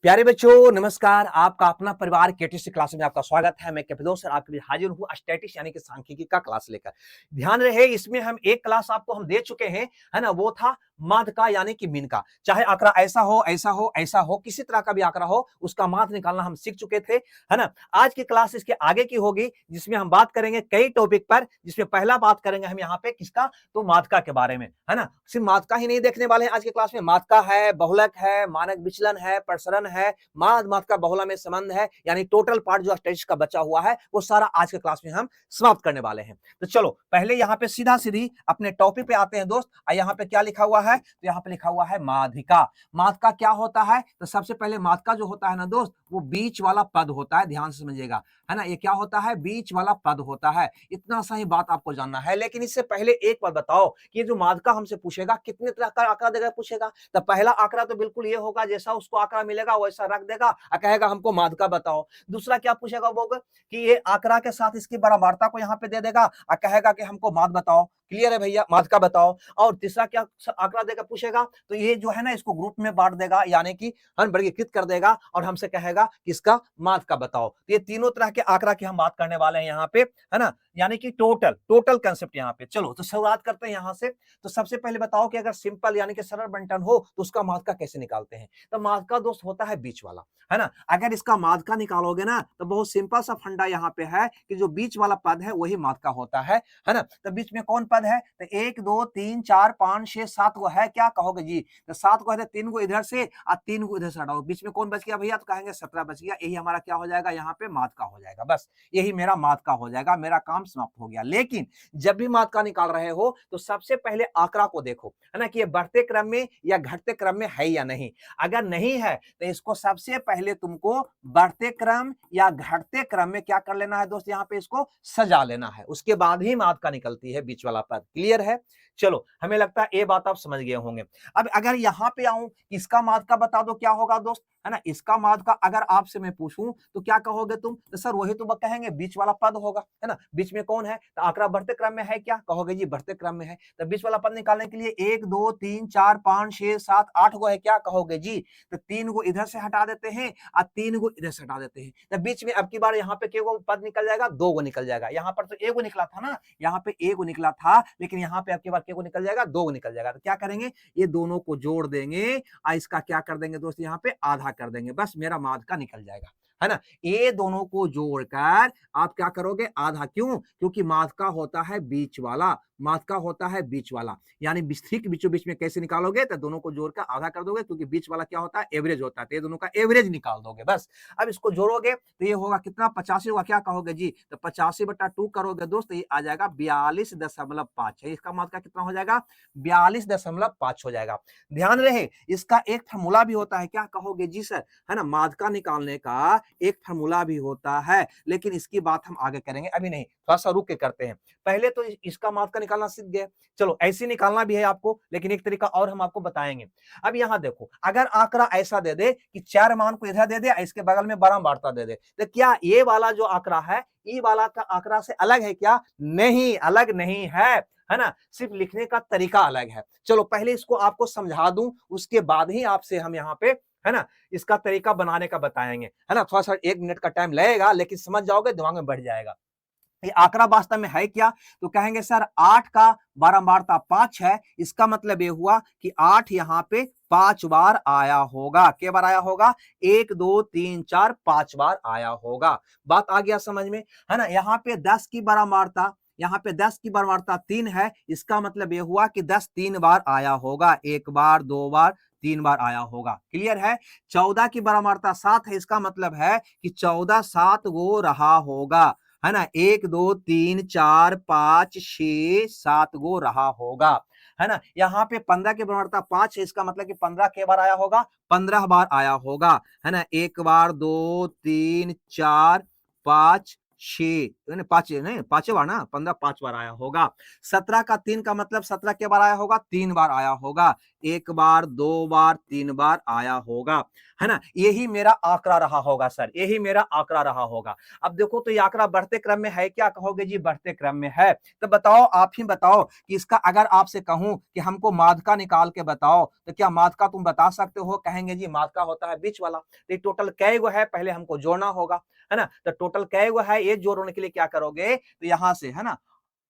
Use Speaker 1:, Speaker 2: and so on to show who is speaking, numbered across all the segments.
Speaker 1: प्यारे बच्चों नमस्कार। आपका अपना परिवार केटीसी क्लास में आपका स्वागत है। मैं कैपिडोस सर आपके लिए हाजिर हूँ स्टैटिक्स यानी कि सांख्यिकी का क्लास लेकर। ध्यान रहे इसमें हम एक क्लास आपको हम दे चुके हैं, है ना। वो था माध्य का यानी कि मीन का। चाहे आंकड़ा ऐसा हो ऐसा हो ऐसा हो, किसी तरह का भी आंकड़ा हो उसका माध्य निकालना हम सीख चुके थे, है ना। आज की क्लास इसके आगे की होगी जिसमें हम बात करेंगे कई टॉपिक पर, जिसमें पहला बात करेंगे हम यहाँ पे किसका, तो माध्यका के बारे में, है ना। सिर्फ माध्यका ही नहीं देखने वाले हैं आज की क्लास में, माध्यका है, बहुलक है, मानक विचलन है, प्रसरण है, माध्यका बहुला में संबंध है, यानी टोटल पार्ट जो स्टैटिस्टिक्स का बचा हुआ है वो सारा आज के क्लास में हम समाप्त करने वाले हैं। तो चलो पहले यहाँ पे सीधा सीधी अपने टॉपिक पे आते हैं दोस्त। यहाँ पे क्या लिखा हुआ है, तो यहाँ पे लिखा हुआ है माध्यिका। माध्यिका क्या होता है, तो सबसे पहले माध्यिका जो होता है ना दोस्त, वो बीच वाला पद होता है, ध्यान से समझिएगा, है ना। ये क्या होता है, बीच वाला पद होता है। इतना सही बात आपको जानना है। लेकिन इससे पहले एक बात बताओ कि जो माध्यिका हमसे पूछेगा कितने तरह का आंकड़ा देगा पूछेगा, तो पहला आंकड़ा तो बिल्कुल ये होगा जैसा उसको आंकड़ा मिलेगा वैसा रख देगा और कहेगा हमको माध्यिका बताओ। दूसरा क्या पूछेगा वो कि ये आंकड़ा के साथ इसकी बराबरता को यहाँ पे दे देगा और कहेगा कि हमको माध्य बताओ। क्लियर है भैया, माध्यिका बताओ। और तीसरा क्या आंकड़ा देगा पूछेगा, तो ये जो है ना इसको ग्रुप में बांट देगा, यानी कि वर्गीकृत कर देगा और हमसे कहेगा कि इसका माध्यिका बताओ। तो ये तीनों तरह के आंकड़ा की हम बात करने वाले हैं यहाँ पे, है ना, यानी कि टोटल कंसेप्ट यहाँ पे। चलो तो शुरुआत करते हैं यहाँ से। तो सबसे पहले बताओ कि अगर सिंपल यानी कि सरल बंटन हो तो उसका माध्यिका कैसे निकालते हैं। तो माध्यिका दोस्त होता है बीच वाला, है ना। अगर इसका माध्यिका निकालोगे ना तो बहुत सिंपल सा फंडा यहाँ पे है कि जो बीच वाला पद है वही माध्यिका होता है ना। तो बीच में कौन पद है, तो 1 2 3 4 5 6 7 गो है, क्या कहोगे जी, तो 7 गो है, 3 गो इधर से और 3 गो इधर से हटाओ, बीच में कौन बच गया भैया, तो कहेंगे 17 बच गया। यही हमारा क्या हो जाएगा, यहाँ पे माध्यिका हो जाएगा। बस यही मेरा माध्यिका हो जाएगा, मेरा काम समाप्त हो गया। लेकिन जब भी माध्यिका निकाल रहे हो तो सबसे पहले आंकड़ा को देखो, है ना, कि ये बढ़ते क्रम में या घटते क्रम में है या नहीं। अगर नहीं है तो इसको सबसे पहले तुमको बढ़ते क्रम या घटते क्रम में क्या कर लेना है दोस्त, यहाँ पे इसको सजा लेना है, उसके बाद ही माध्यिका निकलती है बीच वाला पद। क्लियर है। चलो हमें लगता है ये बात आप समझ गए होंगे। अब अगर यहाँ पे आऊं, इसका माध्यिका बता दो, क्या होगा दोस्त, है ना। इसका माध्यिका अगर आपसे मैं पूछूं तो क्या कहोगे तुम, तो सर वही तो कहेंगे बीच वाला पद होगा, है ना। बीच में कौन है, तो आंकड़ा बढ़ते क्रम में है, क्या कहोगे जी बढ़ते क्रम में है। तो बीच वाला पद निकालने के लिए 1 2 3 4 5 6 7 8 गो है, क्या कहोगे जी, तो 3 गो इधर से हटा देते हैं और 3 गो इधर से हटा देते हैं। तो बीच में अब की बार यहाँ पे क्या पद निकल जाएगा, 2 गो निकल जाएगा। यहाँ पर तो 1 गो निकला था ना, यहाँ पे 1 गो निकला था, लेकिन यहाँ पे अब की बार क्या निकल जाएगा, 2 गो निकल जाएगा। तो क्या करेंगे, ये दोनों को जोड़ देंगे और इसका क्या कर देंगे दोस्त, यहाँ पे आधा कर देंगे, बस मेरा माध्यिका निकल जाएगा, है ना। ये दोनों को जोड़कर आप क्या करोगे, आधा। क्यों, क्योंकि माध्यिका होता है बीच वाला, माध्यिका होता है बीच वाला, यानी ठीक बीचों बीच में कैसे निकालोगे, तो दोनों को जोड़कर आधा कर दोगे, क्योंकि बीच वाला क्या होता है, एवरेज होता है, तो ये दोनों का एवरेज निकाल दोगे बस। अब इसको जोड़ोगे तो ये होगा कितना, 85 होगा, क्या कहोगे जी, तो 85/2 करोगे दोस्त, ये आ जाएगा 42.5 है। इसका माध्यिका कितना हो जाएगा, 42.5 हो जाएगा। ध्यान रहे इसका एक फार्मूला भी होता है, क्या कहोगे जी सर, है ना, माध्यिका निकालने का एक फार्मूला भी होता है, लेकिन इसकी बात हम आगे करेंगे, अभी नहीं, थोड़ा सा रुक के करते हैं। पहले तो इसका माध्यिका निकालना सीख गए। चलो ऐसे निकालना भी है आपको, लेकिन एक तरीका और हम आपको बताएंगे। अब यहां देखो, अगर आंकड़ा ऐसा दे दे कि 4 मान को इधर दे दे, इसके बगल में बारंबारता दे दे, तो क्या ये वाला जो आंकड़ा है ये वाला का आंकड़ा से अलग है क्या, नहीं, अलग नहीं है ना, सिर्फ लिखने का तरीका अलग है। चलो पहले इसको आपको समझा दूं, उसके बाद ही आपसे हम यहाँ पे, है ना, इसका तरीका बनाने का बताएंगे, है ना। थोड़ा सा 1 मिनट का टाइम लगेगा, लेकिन समझ जाओगे, दिमाग में बढ़ जाएगा। ये आंकड़ा वास्तव में है क्या, तो कहेंगे सर 8 का बारंबारता 5 है, इसका मतलब ये हुआ कि 8 यहाँ पे 5 बार आया होगा। क्या बार आया होगा, 1 2 3 4 5 बार आया होगा। बात आ गया समझ में, है ना। यहाँ पे 10 की बारंबारता, यहाँ पे 10 की बारंबारता 3 है, इसका मतलब ये हुआ कि 10 3 बार आया होगा, 1 बार 2 बार 3 बार आया होगा। क्लियर है। 14 की बारंबारता 7 है, इसका मतलब है कि 14 7 गो रहा होगा, है ना। 1 2 3 4 5 6 7 गो रहा होगा, है ना। यहाँ पे 15 की बराबरता 5 है, इसका मतलब कि 15 के बार आया होगा, 15 बार आया होगा, है ना। 1 बार 2 3 4 5 6 पांच नहीं, 5 बार ना, 15 5 बार आया होगा। 17 का 3 का मतलब 17 के बार आया होगा, 3 बार आया होगा। 1 बार, 2 बार, 3 बार आया होगा, है ना। यही मेरा आंकड़ा रहा होगा सर, यही मेरा आंकड़ा रहा होगा। अब देखो तो ये आंकड़ा बढ़ते क्रम में है क्या, कहोगे जी बढ़ते क्रम में है। तो बताओ, आप ही बताओ कि इसका अगर आपसे कहूं कि हमको माध्यका निकाल के बताओ, तो क्या माध्यका तुम बता सकते हो? कहेंगे जी माध्यका होता है बीच वाला। तो टोटल कै गो है, पहले हमको जोड़ना होगा, है ना। तो टोटल कै गो है, ये जोड़ने के लिए क्या करोगे, तो यहां से, है ना,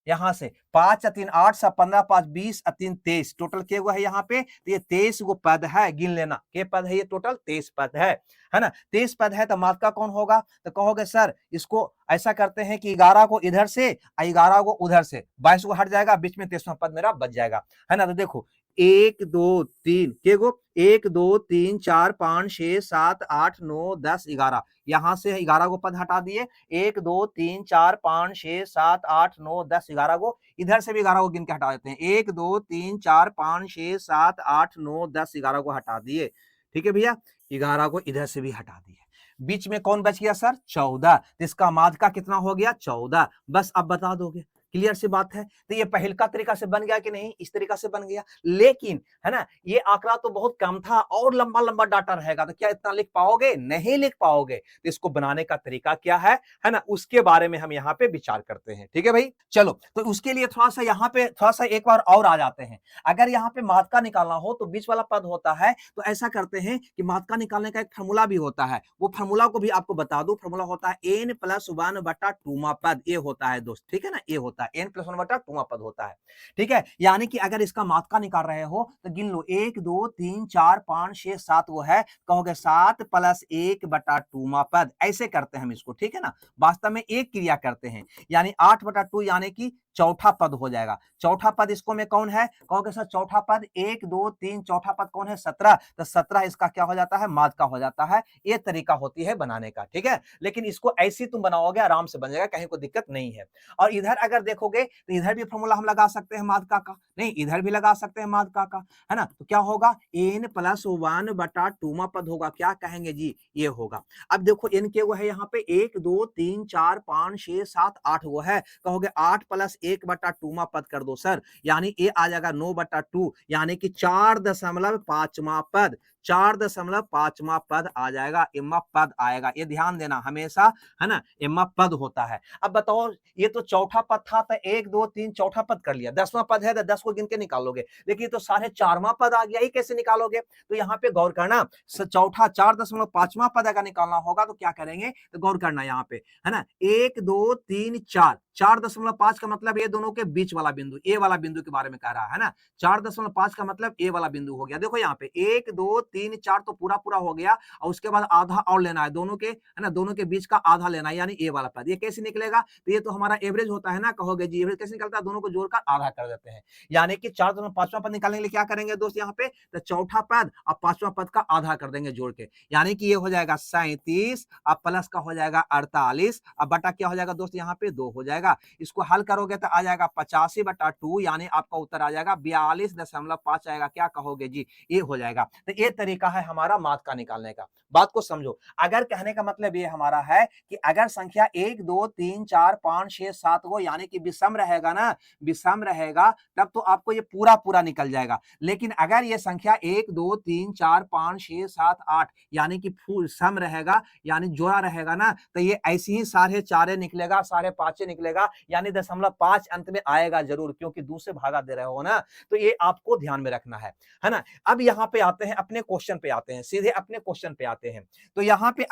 Speaker 1: यहां से 5 या 3 8 सा 15 5 20 और 3 23, टोटल के गो है यहाँ पे, तो ये 23 गो पद है, गिन लेना के पद है, ये टोटल 23 पद है ना। 23 पद है, तो माध्यका कौन होगा? तो कहोगे सर इसको ऐसा करते हैं कि 11 को इधर से 11 को उधर से, 22 को हट जाएगा, बीच में 23वां पद मेरा बच जाएगा, है ना। तो देखो 1 2 3 के गो, 1 2 3 4 5 6 7 8 9 10 11, यहां से 11 को पद हटा दिए। 1 2 3 4 5 6 7 8 9 10 11 को, इधर से भी 11 को गिन के हटा देते हैं। 1 2 3 4 5 6 7 8 9 10 11 को हटा दिए, ठीक है भैया। 11 को इधर से भी हटा दिए, बीच में कौन बच गया सर? 14। इसका माध्यका कितना हो गया? 14। बस अब बता दोगे, क्लियर सी बात है। तो ये पहल का तरीका से बन गया कि नहीं? इस तरीका से बन गया, लेकिन है ना ये आंकड़ा तो बहुत कम था, और लंबा लंबा डाटा रहेगा, तो क्या इतना लिख पाओगे? नहीं लिख पाओगे। तो इसको बनाने का तरीका क्या है ना, उसके बारे में हम यहाँ पे विचार करते हैं, ठीक है भाई। चलो, तो उसके लिए थोड़ा सा यहाँ पे थोड़ा सा एक बार और आ जाते हैं। अगर यहाँ पे माध्यका निकालना हो तो बीच वाला पद होता है, तो ऐसा करते हैं कि माध्यका निकालने का एक फॉर्मूला भी होता है, वो फॉर्मूला को भी आपको बता दूं। फॉर्मूला होता है n प्लस 1 बटा 2 पद, ये होता है दोस्त, ठीक है ना, ये होता है n प्लस 1 बटा 2 पद होता है, ठीक है। यानी कि अगर इसका माध्यका निकाल रहे हो तो गिन लो, 1 2 3 4 5 6 7 वो है, कहोगे 7 प्लस 1 बटा 2 पद, ऐसे करते हैं हम इसको, ठीक है ना। वास्तव में एक क्रिया करते हैं, यानी 8 बटा 2 यानी कि चौथा पद हो जाएगा। चौथा पद इसको में कौन है? कहोगे सर चौथा पद 1 2 3, चौथा पद कौन है? 17। तो 17 इसका क्या हो जाता है? माध्यका हो जाता है। ये तरीका होती है बनाने का, ठीक है। लेकिन इसको ऐसे तुम बनाओगे आराम से बन जाएगा, कहीं कोई दिक्कत नहीं है। और इधर अगर देखोगे तो इधर भी फॉर्मूला हम लगा सकते हैं माध्यका का, नहीं इधर भी लगा सकते हैं माध्यका का, है ना। तो क्या होगा? n प्लस 1 बटा 2 पद होगा, क्या कहेंगे जी? ये होगा। अब देखो n के वो है यहाँ पे 1 2 3 4 5 6 7 8 वो है, कहोगे 8 प्लस 1 बटा 2 पद कर दो सर, यानी ये आ जाएगा 9 बटा 2, यानी कि 4.5वां पद, 4.5वां पद आ जाएगा, इम्मा पद आएगा। ये ध्यान देना हमेशा, है ना, इम्मा पद होता है। अब बताओ, ये तो चौथा पद था, तो 1 2 3 चौथा पद कर लिया, 10वां पद है तो 10 को गिन के निकालोगे, लेकिन ये तो 4.5वां पद आ गया, ये कैसे निकालोगे? तो यहाँ पे गौर करना, चौथा 4.5वां पद अगर निकालना होगा तो क्या करेंगे, तो गौर करना यहाँ पे, है ना। 1 2 3 4, 4.5 का मतलब ये दोनों के बीच वाला बिंदु, ए वाला बिंदु के बारे में कह रहा है ना। 4.5 का मतलब ए वाला बिंदु हो गया। देखो यहाँ पे 1 2 3 4 तो पूरा पूरा हो गया, और उसके बाद आधा और लेना है, दोनों के, है ना, दोनों के बीच का आधा लेना है, यानी ए वाला पद। ये कैसे निकलेगा? तो ये तो हमारा एवरेज होता है ना, कहोगे जी एवरेज कैसे निकलता है? दोनों को जोड़कर आधा कर देते हैं, यानी कि 4.5वां पद निकालने के लिए क्या करेंगे दोस्त यहाँ पे, तो चौथा पद और 5वां पद का आधा कर देंगे जोड़ के, यानी कि ये हो जाएगा 37, अब प्लस का हो जाएगा 48, अब बटा क्या हो जाएगा दोस्त यहाँ पे 2 हो जाएगा। इसको हल करोगे तो आ जाएगा 85 बटा 2, यानी आपका उत्तर आ जाएगा 42.5 आएगा, क्या कहोगे जी? ये हो जाएगा। तो ये तरीका है हमारा माध्यका निकालने का, बात को समझो। अगर कहने का मतलब ये हमारा है कि अगर संख्या 1 2 3 4 5 6 7 हो, यानी कि विषम रहेगा ना, विषम रहेगा, तब तो आपको ये पूरा पूरा निकल जाएगा। लेकिन अगर ये संख्या 1 2 3 4 5 6 7 8 यानी कि फुल सम रहेगा, यानी जोड़ा रहेगा ना, तो ये ऐसे ही 4.5 निकलेगा, 5.5 निकलेगा, यानी 0.5 अंत में आएगा जरूर, क्योंकि दूसरे भागा दे रहे हो ना। तो ये आपको ध्यान में रखना है ना। अब यहाँ पे आते हैं अपने क्वेश्चन पे, आते हैं सीधे अपने क्वेश्चन पे आते हैं। तो यहाँ पे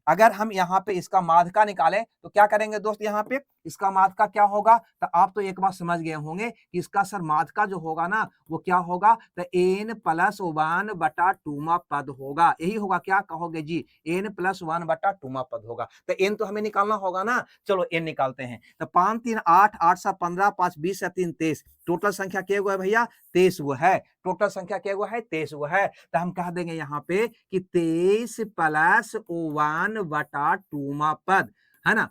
Speaker 1: अगर हम यहाँ पे इसका माध्यका निकालें तो क्या करेंगे दोस्त? यहाँ पे इसका माध्यका क्या होगा? तो आप तो एक बार समझ गए होंगे कि इसका सर माध्यका जो होगा ना, वो क्या होगा? तो n प्लस 1 बटा 2 पद होगा, यही होगा, क्या कहोगे जी? n प्लस 1 बटा 2 पद होगा। तो n तो हमें निकालना होगा ना, चलो n निकालते हैं। तो 5 3 8, 8 7 15, 5 20 से 3 23, टोटल संख्या क्या हुआ है भैया? 23 वो है, टोटल संख्या क्या हुआ है? 23 वो है। तो हम कह देंगे यहाँ पे कि 23 प्लस 1 बटा 2 पद, है ना,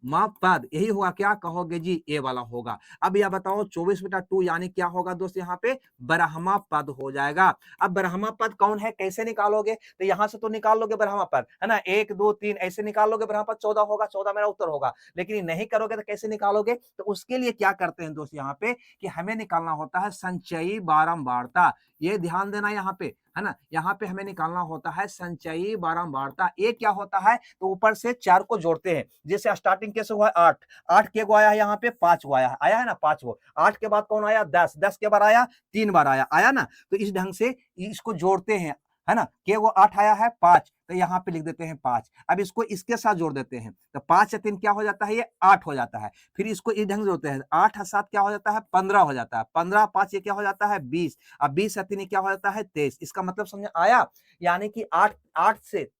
Speaker 1: पद यही होगा, क्या कहोगे जी, ए वाला होगा। अब यह बताओ 24/2 यानी क्या होगा दोस्त, यहाँ पे ब्रह्मा पद हो जाएगा। अब ब्रह्मा पद कौन है, कैसे निकालोगे, तो यहां से तो निकाल लोगे ब्रह्मा पद, है ना, 1 2 3 ऐसे निकाल लोगे, ब्रह्मा पद 14 होगा, 14 मेरा उत्तर होगा। लेकिन नहीं करोगे तो कैसे निकालोगे, तो उसके लिए क्या करते हैं दोस्त यहाँ पे, कि हमें निकालना होता है संचयी बारंबारता। ये ध्यान देना यहाँ पे, है ना, यहाँ पे हमें निकालना होता है संचयी बारंबारता। ये क्या होता है, तो ऊपर से 4 को जोड़ते हैं, जैसे स्टार्टिंग कैसे हुआ है 8, 8 के गो आया है यहाँ पे 5 गो आया है ना, 5 गो, 8 के बाद कौन आया 10, 10 के बाद आया 3 बार आया ना, तो इस ढंग से इसको जोड़ते हैं, है ना, के वो 8 आया है 5, तो यहाँ पे लिख देते हैं 5। अब इसको इसके साथ जोड़ देते हैं, तो 5 या 3 क्या हो जाता है, ये 8 हो जाता है। फिर इसको इस ढंग से जोड़ते हैं, 8 और 7 क्या हो जाता है 15 हो जाता है, 15 5 ये क्या हो जाता है 20, अब 20 या 3 ये क्या हो जाता है 23। इसका मतलब समझ आया, यानी कि 8 से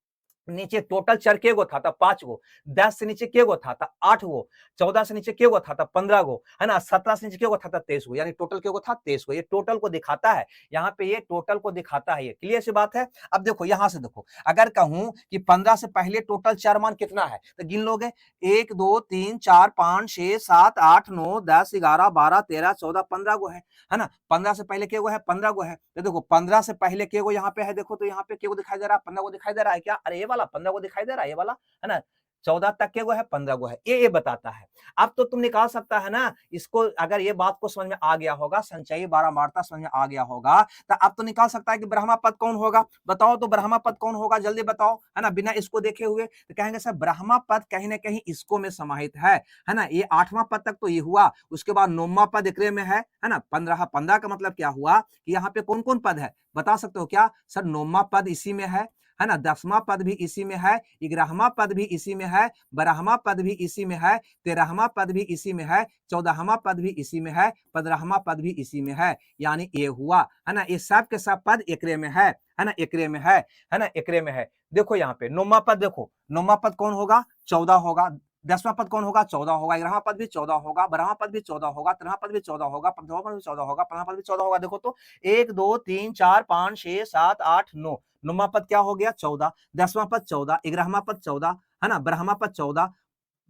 Speaker 1: नीचे टोटल चर के गो था, तब 5 गो, 10 से नीचे के गो था, तब 8 गो, 14 से नीचे के गो था, तब 15 गो, है ना, 17 से नीचे के गो था, तब 23 गो, यानी टोटल के गो था 23 गो। ये टोटल को दिखाता है, यहाँ पे ये टोटल को दिखाता है, ये क्लियर सी बात है। अब देखो यहां से देखो, अगर कहूं कि 15 से पहले टोटल चर मान कितना है, तो गिन लोगे 1 2 3 4 5 6 7 8 9 10 11 12 13 14 15 गो है ना। 15 से पहले के गो है 15 गो है, तो देखो 15 से पहले के गो यहाँ पे है, देखो तो यहाँ पे के गो दिखाई दे रहा है, 15 गो दिखाई दे रहा है क्या, अरे ये वाला 15 गो दिखाई दे रहा है, ये वाला, है ना, 14 तक के गो है, 15 गो है, ये बताता है। अब तो तुम निकाल सकता है ना इसको, अगर ये बात को समझ में आ गया होगा, संचयी बारंबारता समझ में आ गया होगा, तो अब तो निकाल सकता है कि ब्रह्मा पद कौन होगा। बताओ तो ब्रह्मा पद कौन होगा, जल्दी बताओ, है ना, बिना इसको देखे हुए। तो कहेंगे सर ब्रह्मा पद कहीं ना कहीं इसको में समाहित है ना, ये 8वां पद तक तो ये हुआ, उसके बाद 9वां पद एकरे में है ना, 15 15 का मतलब क्या हुआ कि यहाँ पे कौन कौन पद है, बता सकते हो क्या, सर 9वां पद इसी में है ना, 10वां पद भी इसी में है, 11वां पद भी इसी में है, 12वां पद भी इसी में है, 13वां पद भी इसी में है, 14वां पद भी इसी में है, 15वां पद भी इसी में है, यानी ये हुआ, है ना, ये सब के सब पद एकरे में है ना, एकरे में है ना, एकरे में है। देखो यहाँ पे 9वां पद, देखो 9वां पद कौन होगा, 14 होगा, 10वां पद कौन होगा, 14 होगा, 11वां पद भी 14 होगा, 12वां पद भी 14 होगा, 13वां पद भी 14 होगा, 15वां पद भी 14 होगा, 15वां पद भी 14 होगा। देखो तो 1 2 3 4 5 6 7 8 9, 9वां पद क्या हो गया 14, 10वां पद 14, 11वां पद 14, है ना, 12वां पद 14,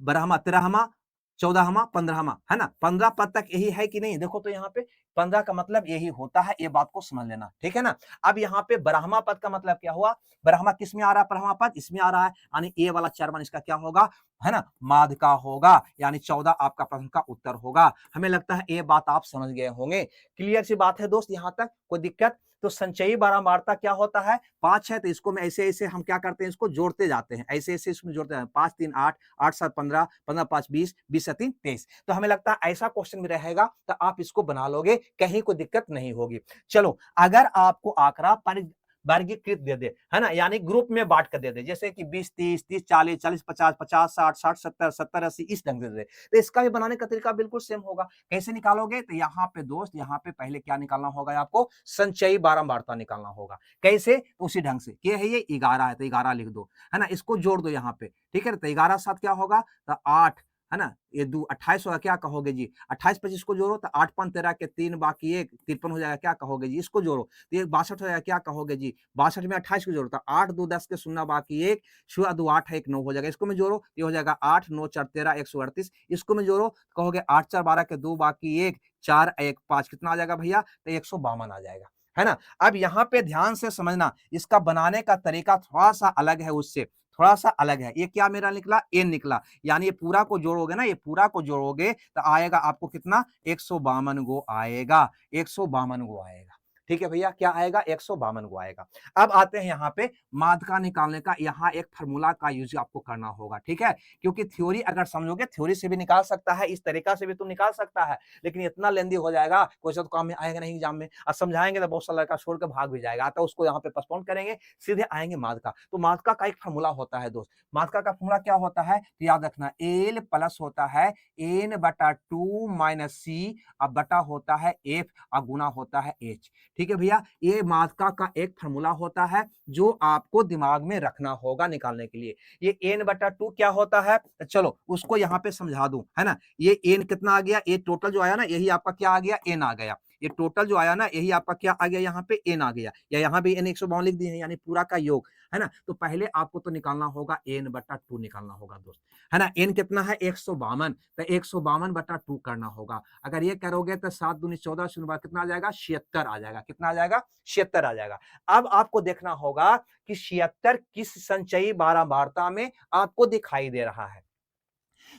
Speaker 1: 12वां 13वां 14वां 15वां, है ना, 15 पद तक यही है कि नहीं, देखो तो यहाँ पे 15 का मतलब यही होता है, ये बात को समझ लेना, ठीक है ना। अब यहाँ पे ब्रह्मा पद का मतलब क्या हुआ, ब्रह्मा किस में आ रहा है, ब्रह्मा पद इसमें आ रहा है, यानी ए वाला चरमन इसका क्या होगा, है ना, माद का होगा, यानी 14 आपका प्रश्न का उत्तर होगा। हमें लगता है ये बात आप समझ गए होंगे, क्लियर सी बात है दोस्त, यहाँ तक कोई दिक्कत। तो संचयी बारंबारता क्या होता है, 5 है तो इसको में ऐसे ऐसे हम क्या करते हैं, इसको जोड़ते जाते हैं, ऐसे ऐसे इसमें जोड़ते हैं, 5 3 8, 8 7 15, 15 5 20, 20 3 23। तो हमें लगता है ऐसा क्वेश्चन भी रहेगा तो आप इसको बना लोगे, कहीं कोई दिक्कत नहीं होगी। चलो अगर आपको आंकड़ा वर्गीकृत दे दे, है ना, यानी ग्रुप में बांट कर दे दे, जैसे कि 20 30 30 40 40 50 50 60 60 70 70 80 इस ढंग से दे, तो इसका भी बनाने का तरीका बिल्कुल सेम होगा। कैसे निकालोगे, तो यहाँ पे दोस्त, यहाँ पे पहले क्या निकालना होगा आपको, संचयी बारंबारता निकालना होगा। कैसे, तो उसी ढंग से, क्या है ये 11 है तो 11 लिख दो, है ना, इसको जोड़ दो यहाँ पे, ठीक है, तो 11 7 क्या होगा, तो 8, है ना, ये 2 28 होगा, क्या कहोगे जी, 28 25 को जोड़ो तो 8 5 13 के 3 बाकी 1 53 हो जाएगा, क्या कहोगे जी, इसको जोड़ो तो ये 62 हो जाएगा, क्या कहोगे जी, 62 में 28 को जोड़ो तो 8 2 10 के 0 बाकी 1 6 2 8 1 9 हो जाएगा, इसको में जोड़ो ये हो जाएगा 8 9 4 13 138, इसको में जोड़ो कहोगे 8 4 12 के 2 बाकी 1 4 1 5, कितना आ जाएगा भैया, तो 152 आ जाएगा, है ना। अब यहाँ पे ध्यान से समझना, इसका बनाने का तरीका थोड़ा सा अलग है, उससे थोड़ा सा अलग है। ये क्या मेरा निकला, एन निकला, यानी ये पूरा को जोड़ोगे ना, ये पूरा को जोड़ोगे तो आएगा आपको कितना, 152 गो आएगा, 152 गो आएगा, ठीक है भैया, क्या आएगा, 152 गो आएगा। अब आते हैं यहाँ पे माध्यिका निकालने का, यहाँ एक फार्मूला का यूज आपको करना होगा, ठीक है, क्योंकि थ्योरी अगर समझोगे, थ्योरी से भी निकाल सकता है, इस तरीका से भी तुम निकाल सकता है, लेकिन इतना लेंदी हो जाएगा, क्वेश्चन तो काम में आएगा नहीं एग्जाम में, और समझाएंगे तो बहुत सारा लड़का छोड़ के भाग भी जाएगा, तो उसको यहाँ पे पोस्टपोन करेंगे, सीधे आएंगे माध्यिका। तो माध्यिका का एक फार्मूला होता है दोस्त, माध्यिका का फार्मूला क्या होता है, तो याद रखना, एल प्लस होता है n/2 - c, अब बटा होता है f, और गुना होता है h, ठीक है भैया, ये माध्यिका का एक फार्मूला होता है जो आपको दिमाग में रखना होगा निकालने के लिए। ये n/2 क्या होता है, चलो उसको यहाँ पे समझा दूं, है ना, ये n कितना आ गया, ये टोटल जो आया ना, यही आपका क्या आ गया, n आ गया, ये टोटल जो आया ना यही आपका क्या आ गया, यहाँ पे n आ गया, या यहाँ भी n 152 लिख दिए हैं, यानी पूरा का योग, है ना। तो पहले आपको तो निकालना होगा n/2 निकालना होगा दोस्त, है ना। n कितना है 152, तो 152/2 करना होगा। अगर ये करोगे तो 7 दूनी 14 शून्य कितना आ जाएगा 76 आ जाएगा, कितना आ जाएगा 76 आ जाएगा। अब आपको देखना होगा कि 76 किस संचयी बारंबारता में आपको दिखाई दे रहा है।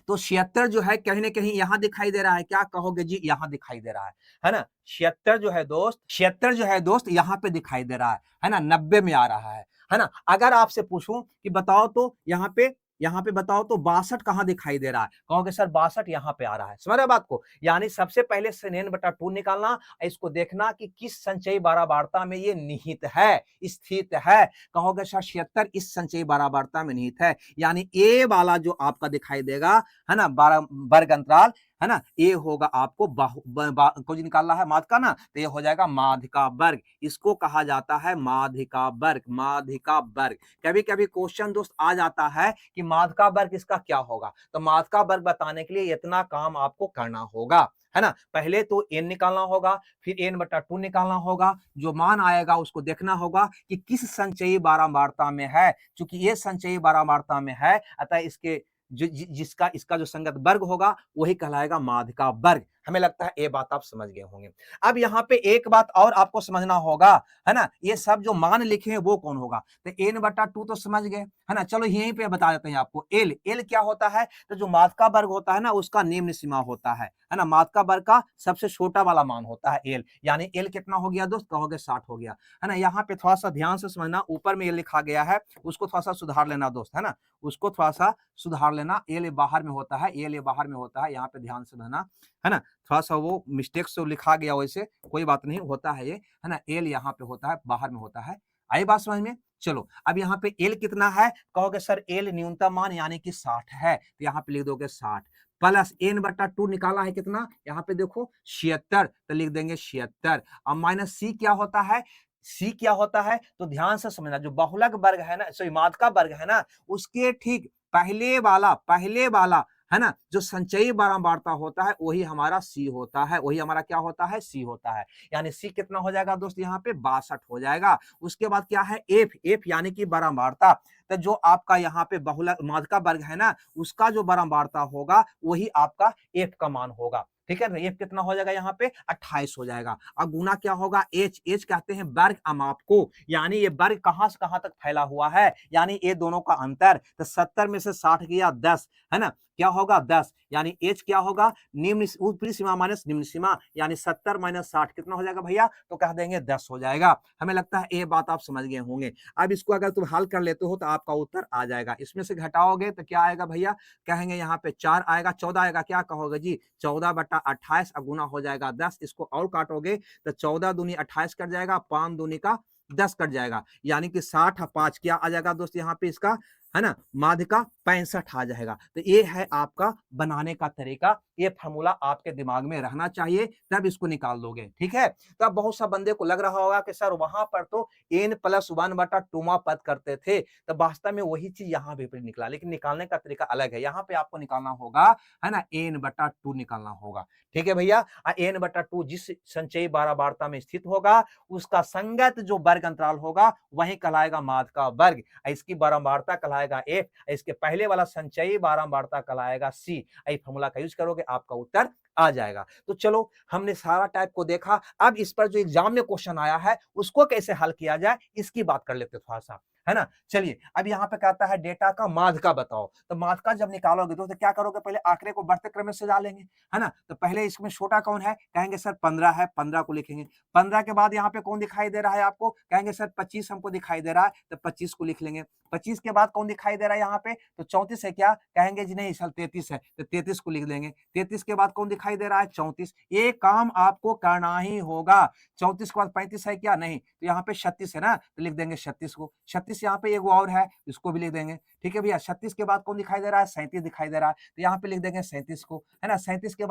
Speaker 1: तो 76 जो है कहीं ना कहीं यहां दिखाई दे रहा है, क्या कहोगे जी, यहां दिखाई दे रहा है ना। 76 जो है दोस्त, 76 जो है दोस्त यहां पे दिखाई दे रहा है ना, 90 में आ रहा है ना। अगर आपसे पूछूं कि बताओ तो यहाँ पे बताओ तो 62 कहां दिखाई दे रहा है, कहोगे सर 62 यहां पे आ रहा है। समझ रहे बात को, यानी सबसे पहले से n/2 निकालना, इसको देखना कि किस संचयी बारंबारता में ये निहित है, स्थित है। कहोगे सर 76 इस संचयी बारंबारता में निहित है, यानी ए वाला जो आपका दिखाई देगा, है ना, वर्ग अंतराल, है ना, ये होगा आपको कुछ निकालना है माध्यिका ना, तो ये हो जाएगा माध्यिका वर्ग। इसको कहा जाता है माध्यिका वर्ग, माध्यिका वर्ग। कभी कभी क्वेश्चन दोस्त आ जाता है कि माध्यिका वर्ग इसका क्या होगा, तो माध्यिका वर्ग बताने के लिए इतना काम आपको करना होगा, है ना। पहले तो n निकालना होगा, फिर n/2 निकालना होगा, जो मान आएगा उसको देखना होगा कि किस संचयी बारंबारता में है। चूंकि ये संचयी बारंबारता में है, अतः इसके जिसका इसका जो संगत वर्ग होगा वही कहलाएगा माध्यिका वर्ग। हमें लगता है ये बात आप समझ गए होंगे। अब यहाँ पे एक बात और आपको समझना होगा, है ना, ये सब जो मान लिखे हैं वो कौन होगा, तो n/2 तो समझ गए, है ना। चलो यहीं पे बता देते हैं आपको, एल क्या होता है, तो जो माध्यिका वर्ग होता है ना उसका निम्न सीमा होता है ना, माध्यिका वर्ग का सबसे छोटा वाला मान होता है एल, यानी एल कितना हो गया दोस्त, कहोगे 60 हो गया, है ना। यहाँ पे थोड़ा सा ध्यान से समझना, ऊपर में एल लिखा गया है उसको थोड़ा सा सुधार लेना दोस्त, है ना, उसको थोड़ा सा सुधार लेना। एल बाहर में होता है, एल बाहर में होता है, यहाँ पे ध्यान से रहना, है ना। थोड़ा सा वो मिस्टेक से लिखा गया, वैसे कोई बात नहीं, होता है ये, है ना। एल यहाँ पे होता है, बाहर में होता है। आई बात समझ में। चलो अब यहाँ पे एल कितना है, कहोगे सर एल न्यूनतम मान यानी कि 60 है, तो यहाँ पे लिख दोगे 60 प्लस n/2 निकाला है कितना, यहाँ पे देखो 76, तो लिख देंगे 76। अब माइनस सी क्या होता है, सी क्या होता है, तो ध्यान से समझना, जो बहुलक वर्ग है ना, सॉरी माध्यिका वर्ग है ना, उसके ठीक पहले वाला है ना, जो संचयी बारंबारता होता है वही हमारा सी होता है, वही हमारा क्या होता है, सी होता है। यानी सी कितना हो जाएगा दोस्त, यहाँ पे 62 हो जाएगा। उसके बाद क्या है, एफ यानी कि बारंबारता, तो जो आपका यहाँ पे बहुलक माध्यिका वर्ग है ना उसका जो बारंबारता होगा वही आपका एफ का मान होगा, ठीक है। एफ कितना हो जाएगा, यहाँ पे 28 हो जाएगा। अब गुना क्या होगा, एच कहते हैं वर्ग अमाप को, यानी ये वर्ग कहां से कहां तक फैला हुआ है, यानी ये दोनों का अंतर, तो 70 में से 60 गया 10, है ना, क्या होगा 10, यानी एच क्या होगा, निम्न ऊपरी सीमा माइनस निम्न सीमा, यानी 70 माइनस 60 कितना हो जाएगा भैया, तो कह देंगे 10 हो जाएगा। हमें लगता है ये बात आप समझ गए होंगे। अब इसको अगर तुम हल कर लेते हो तो आपका उत्तर आ जाएगा। इसमें से घटाओगे तो क्या आएगा भैया, कहेंगे यहाँ पे 4 आएगा, 14 आएगा, क्या कहोगे जी 14/28, गुना हो जाएगा 10। इसको और काटोगे तो 14 दूनी 28 कट जाएगा, 5 दूनी का 10 कट जाएगा, यानी कि 60 5 क्या आ जाएगा दोस्त, यहाँ पे इसका, है ना, माध्यिका 65 आ जाएगा। तो ये है आपका बनाने का तरीका, ये फार्मूला आपके दिमाग में रहना चाहिए, तब इसको निकाल दोगे, ठीक है। तो अब बहुत सा बंदे को लग रहा होगा कि सर वहां पर तो n+1/2 पद करते थे, तो वास्तव में वही चीज यहाँ भी निकला, लेकिन निकालने का तरीका अलग है। यहाँ पे आपको निकालना होगा, है ना, n/2 निकालना होगा, ठीक है भैया। n/2 जिस संचयी बारंबारता में स्थित होगा उसका संगत जो वर्ग अंतराल होगा वही कहलाएगा माध्यिका वर्ग, इसकी बारंबारता कहलाएगा एफ, इसके पहले वाला संचयी बारंबारता कहलाएगा सी। इस फॉर्मूला का यूज करोगे आपका उत्तर आ जाएगा। तो चलो हमने सारा टाइप को देखा, अब इस पर जो एग्जाम में क्वेश्चन आया है उसको कैसे हल किया जाए इसकी बात कर लेते थोड़ा सा, है ना। चलिए अब यहाँ पे कहता है डेटा का माध्यिका बताओ, तो माध्यिका जब निकालोगे तो क्या करोगे, पहले आंकड़े को बढ़ते क्रम में सजा लेंगे, है ना। तो पहले इसमें छोटा कौन है, कहेंगे सर 15 है, 15 को लिखेंगे। 15 के बाद यहाँ पे कौन दिखाई दे रहा है आपको, कहेंगे सर 25 हमको दिखाई दे रहा है, तो 25 को लिख लेंगे। 25 के बाद कौन दिखाई दे रहा है यहाँ पे, तो 34 है क्या, कहेंगे जी नहीं सर 33 है, तो 33 को लिख देंगे। 33 के बाद कौन दिखाई दे रहा है, 34। ये काम आपको करना ही होगा। 34 के बाद 35 है क्या, नहीं, तो यहाँ पे 36 है ना, तो लिख देंगे 36 को। 36 यहाँ पे एगो और है, इसको भी लिख देंगे, ठीक है भैया। 36 के बाद कौन दिखाई दे रहा है, 37 दिखाई दे रहा है, तो यहाँ पे लिख देंगे 37 को, है ना। 37 के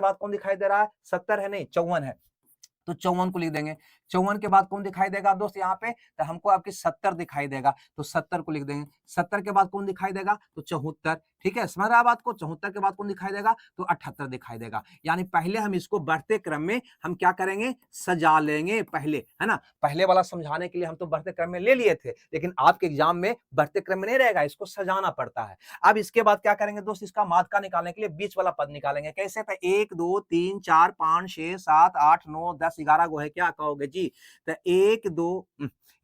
Speaker 1: बाद कौन दिखाई दे रहा है, 70 है नहीं 54 है, तो 54 को लिख देंगे। 54 के बाद कौन दिखाई देगा दोस्त यहाँ पे, तो हमको आपके 70 दिखाई देगा, तो 70 को लिख देंगे। 70 के बाद कौन दिखाई देगा, तो 74। ठीक है, समझ रहा बात को। 74 के बाद कौन दिखाई देगा, तो 78 दिखाई देगा। यानी पहले हम इसको बढ़ते क्रम में हम क्या करेंगे, सजा लेंगे पहले, है ना। पहले वाला समझाने के लिए हम तो बढ़ते क्रम में ले लिए थे, लेकिन आपके एग्जाम में बढ़ते क्रम में नहीं रहेगा, इसको सजाना पड़ता है। अब इसके बाद क्या करेंगे दोस्त, इसका माध्यका निकालने के लिए बीच वाला पद निकालेंगे। कैसे, तो 1 2 3 4 5 6 7 8 9 10 11 गो है, क्या कहोगे जी, तो 1 2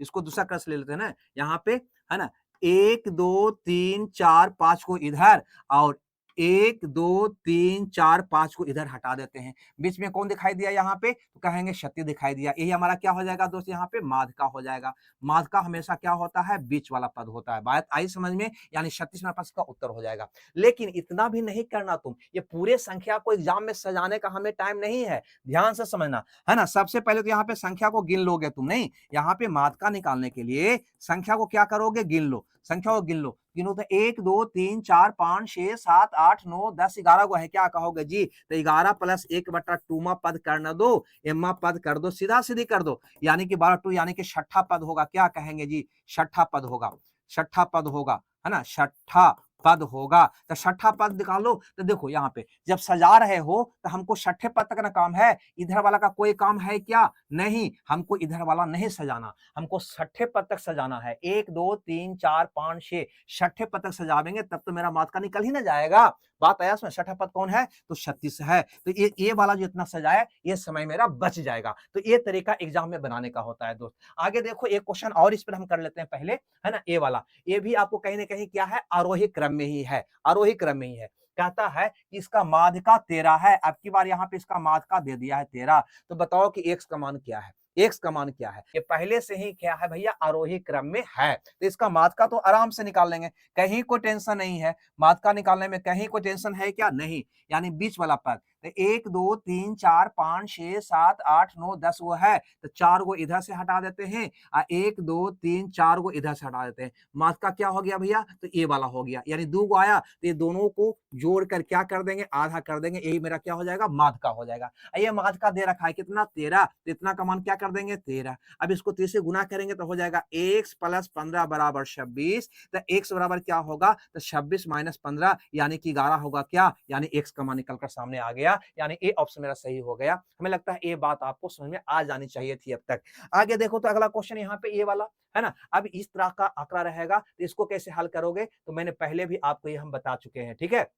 Speaker 1: इसको दूसरा क्रम से ले लेते हैं ना यहाँ पे, है ना। 1 2 3 4 5 को इधर और 1 2 3 4 5 को इधर हटा देते हैं। बीच में कौन दिखाई दिया यहाँ पे, तो कहेंगे 36 दिखाई दिया। यही हमारा क्या हो जाएगा दोस्त, यहाँ पे माध्यका हो जाएगा। माध्यका हमेशा क्या होता है, बीच वाला पद होता है। बात आई समझ में, यानी 36 मेरे पास का उत्तर हो जाएगा। लेकिन इतना भी नहीं करना तुम, ये पूरे संख्या को एग्जाम में सजाने का हमें टाइम नहीं है, ध्यान से समझना, है ना। सबसे पहले तो यहाँ पे संख्या को गिन लोगे तुम, नहीं, यहाँ पे माध्यका निकालने के लिए संख्या को क्या करोगे, गिन लो, संख्या को गिन लो। गिनो तो 1 2 3 4 5 6 7 8 9 10 11 को है, क्या कहोगे जी, तो 11 प्लस 1/2 मा पद करना दो, एम्मा पद कर दो, सीधा सीधी कर दो, यानी कि 12 2 यानी कि छठा पद होगा। क्या कहेंगे जी, छठा पद होगा, छठा पद होगा, है ना, छठा पद होगा। तो छठा पद निकालो। तो देखो यहाँ पे जब सजा रहे हो तो हमको छठे पद तक ना काम है, इधर वाला का कोई काम है क्या, नहीं, हमको इधर वाला नहीं सजाना, हमको छठे पद तक सजाना है। 1 2 3 4 5 6 छठे पद तक सजावेंगे तब तो मेरा माध्यका निकल ही ना जाएगा। बात आया इसमें, छठा पद कौन है, तो 36 है। तो ये वाला जो इतना सजाए ये समय मेरा बच जाएगा। तो ये तरीका एग्जाम में बनाने का होता है दोस्त। आगे देखो एक क्वेश्चन और इस पर हम कर लेते हैं पहले, है ना। ए वाला, ये भी आपको कहीं ना कहीं क्या है, आरोही क्रम में ही है, आरोही क्रम में ही है। कहता है कि इसका माध्यका 13 है। अब की बार यहाँ पे इसका माध्यका दे दिया है 13। तो बताओ कि एक्स का मान क्या है, एक्स का मान क्या है। ये पहले से ही क्या है भैया, आरोही क्रम में है, तो इसका माध्यका तो आराम से निकाल लेंगे, कहीं कोई टेंशन नहीं है। माध्यका निकालने में कहीं कोई टेंशन है क्या, नहीं, यानी बीच वाला पद। तो 1 2 3 4 5 6 7 8 9 10 वो है, तो 4 को इधर से हटा देते हैं, 1 2 3 4 को इधर से हटा देते हैं। माध्यका क्या हो गया भैया, तो ये वाला हो गया, यानी 2 को आया, तो ये दोनों को जोड़कर क्या कर देंगे, आधा कर देंगे, यही मेरा क्या हो जाएगा, माध्यका हो जाएगा। ये माध्यका दे रखा है कितना, 13, तो इतना का मान क्या कर देंगे, 13। अब इसको 3 से गुना करेंगे तो हो जाएगा x प्लस 15 बराबर 26। तो x बराबर क्या होगा, तो 26 माइनस 15 यानी कि 11 होगा, क्या, यानी x का मान निकलकर सामने आ गया, यानी ए ऑप्शन मेरा सही हो गया। हमें लगता है ये बात आपको समझ में आ जानी चाहिए थी अब तक। आगे देखो तो अगला क्वेश्चन यहाँ पे ये वाला, है ना। अब इस तरह का आंकड़ा रहेगा, तो इसको कैसे हल करोगे, तो मैंने पहले भी आपको ये हम बता चुके हैं, ठीक है।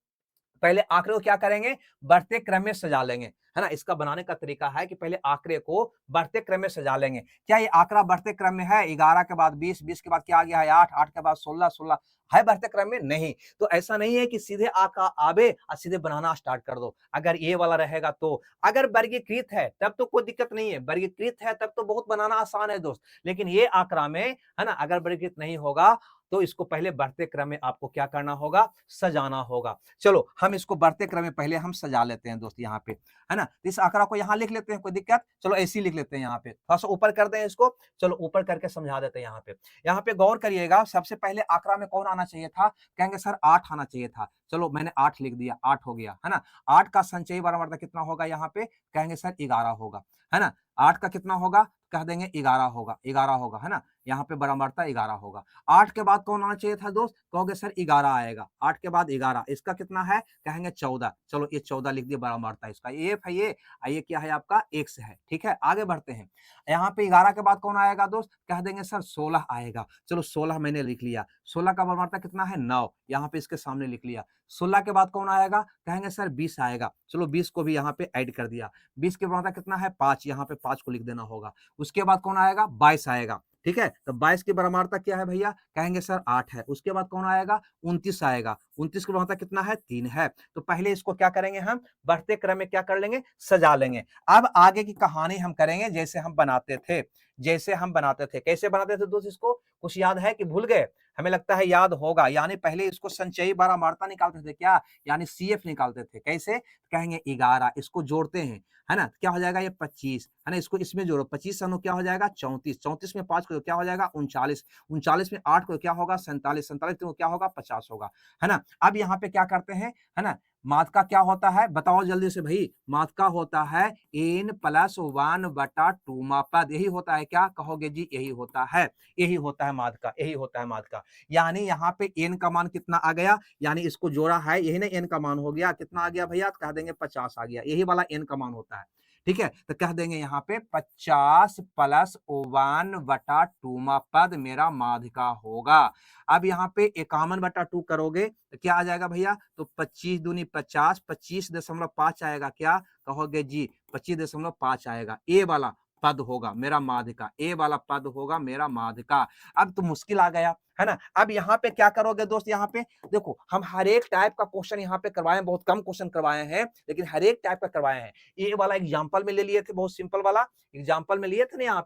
Speaker 1: पहले आंकड़े को क्या करेंगे, बढ़ते क्रम में सजा लेंगे, है ना। इसका बनाने का तरीका है कि पहले आंकड़े को बढ़ते क्रम में सजा लेंगे। क्या ये आंकड़ा बढ़ते क्रम में है, 11 के बाद 20, 20 के बाद क्या आ गया है 8, 8 के बाद 16, 16 है बढ़ते क्रम में, नहीं। तो ऐसा नहीं है कि सीधे आका आवे और सीधे बनाना स्टार्ट कर दो। अगर ये वाला रहेगा तो, अगर वर्गीकृत है तब तो कोई दिक्कत नहीं है, वर्गीकृत है तब तो बहुत बनाना आसान है दोस्त। लेकिन ये आंकड़ा में, है ना, अगर वर्गीकृत नहीं होगा तो इसको पहले बढ़ते क्रम में आपको क्या करना होगा, सजाना होगा। चलो हम इसको बढ़ते क्रम में पहले हम सजा लेते हैं दोस्त यहाँ पे, है ना। इस आंकड़ा को यहाँ लिख लेते हैं, कोई दिक्कत, चलो ऐसे ही लिख लेते हैं यहाँ पे, थोड़ा सा ऊपर कर दें इसको, चलो ऊपर करके समझा देते हैं यहाँ पे। यहाँ पे गौर करिएगा, सबसे पहले आंकड़ा में कौन आना चाहिए था, कहेंगे सर 8 आना चाहिए था। चलो मैंने 8 लिख दिया, 8 हो गया, है ना। 8 का संचयी बराबर कितना होगा, यहाँ पे कहेंगे सर 11 होगा, है ना। 8 का कितना होगा, कह देंगे 11 होगा, 11 होगा, है ना। यहाँ पे बराबरता 11 होगा। 8 के बाद कौन आना चाहिए था दोस्त, कहोगे सर 11 आएगा, 8 के बाद 11, इसका कितना है, कहेंगे 14। चलो ये 14 लिख दिया, बराबरता इसका ये है, ये क्या है आपका x है, ठीक है। आगे बढ़ते हैं, यहाँ पे 11 के बाद कौन आएगा दोस्त, कह देंगे सर 16 आएगा। चलो 16 मैंने लिख लिया, 16 का बराबरता कितना है 9, यहाँ पे इसके सामने लिख लिया। 16 के बाद कौन आएगा, कहेंगे सर 20 आएगा। चलो 20 को भी यहाँ पे ऐड कर दिया। 20 के बराबरता कितना है 5, यहाँ पे 5 को लिख देना होगा। उसके बाद कौन आएगा, 22 आएगा, ठीक है। तो 22 की बराबरता क्या है भैया, कहेंगे सर 8 है। उसके बाद कौन आएगा, 29 आएगा। 29 की बराबरता कितना है 3 है। तो पहले इसको क्या करेंगे, हम बढ़ते क्रम में क्या कर लेंगे, सजा लेंगे। अब आगे की कहानी हम करेंगे जैसे हम बनाते थे, जैसे हम बनाते थे। कैसे बनाते थे दोस्त, इसको कुछ याद है कि भूल गए, हमें लगता है याद होगा। यानी पहले इसको संचयी बराबरता निकालते थे, क्या, यानी CF निकालते थे। कैसे, कहेंगे 11, इसको जोड़ते हैं, है ना, क्या हो जाएगा ये 25, है ना। इसको इसमें जोड़ो, 25 सनो क्या हो जाएगा 34, 34 में 5 को क्या हो जाएगा 39, 39 में 8 को क्या होगा 47, 47 को क्या होगा 50 होगा, है ना। अब यहाँ पे क्या करते हैं, है ना, माध्का क्या होता है बताओ जल्दी से भाई, माध्का होता है n+1/2 पद, यही होता है क्या कहोगे जी, यही होता है, यही होता है माध्का, यही होता है माध्का। यानी यहाँ पे n का मान कितना आ गया, यानी इसको जोड़ा है, यही ना n का मान हो गया, कितना आ गया भैया, कह देंगे 50 आ गया, यही वाला n का मान होता है। ठीक है, तो कह देंगे यहाँ पे 50 + 1/2 पद मेरा माध्का होगा। अब यहाँ पे 51/2 करोगे तो क्या आ जाएगा भैया, तो 25 दूनी 50, 25.5 आएगा, क्या कहोगे जी 25.5 आएगा, ए वाला पद होगा मेरा माध्का, ए वाला पद होगा मेरा माध्का। अब तो मुश्किल आ गया है ना। अब यहाँ पे क्या करोगे दोस्त, यहाँ पे देखो हम हर एक टाइप का क्वेश्चन यहाँ पे करवाए हैं, बहुत कम क्वेश्चन करवाए हैं लेकिन हर एक टाइप का करवाए हैं। ये वाला एग्जांपल में ले लिए थे, बहुत सिंपल वाला एग्जांपल में लिए थे ना, यहाँ